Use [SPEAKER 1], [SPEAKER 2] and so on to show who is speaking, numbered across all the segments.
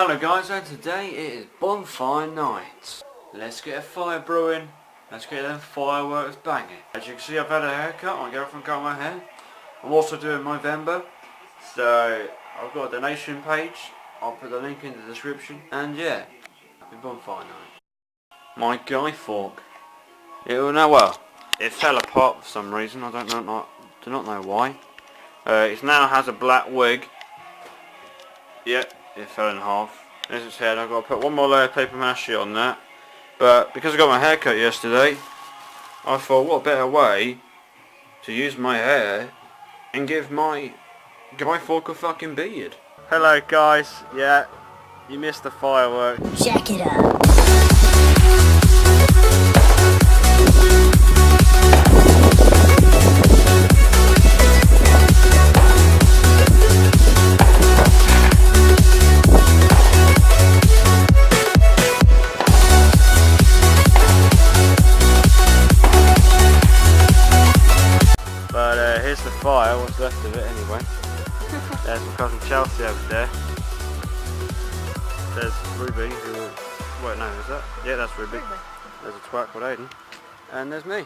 [SPEAKER 1] Hello guys, and today it is Bonfire night. Let's get a fire brewing. Let's get them fireworks banging. As you can see, I've had a haircut. My girlfriend cut my hair. I'm also doing November. So I've got a donation page. I'll put the link in the description. And yeah, happy Bonfire night. My guy fork. It fell apart for some reason. I do not know why. It now has a black wig. Yep, it fell in half. There's its head. I've got to put one more layer of paper mache on that. But because I got my hair cut yesterday, I thought what better way to use my hair and give my guy fork a fucking beard. Hello guys, yeah, you missed the fireworks.
[SPEAKER 2] Check it out.
[SPEAKER 1] But here's the fire, what's left of it anyway. There's my cousin Chelsea over there. There's Ruby, who... Wait, no, is that? Yeah, that's Ruby. There's a twat called Aiden. And there's me.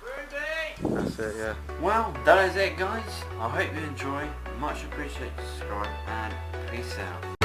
[SPEAKER 1] Ruby! That's it, yeah. Well, that is it guys. I hope you enjoy. Much appreciated, subscribe, and peace out.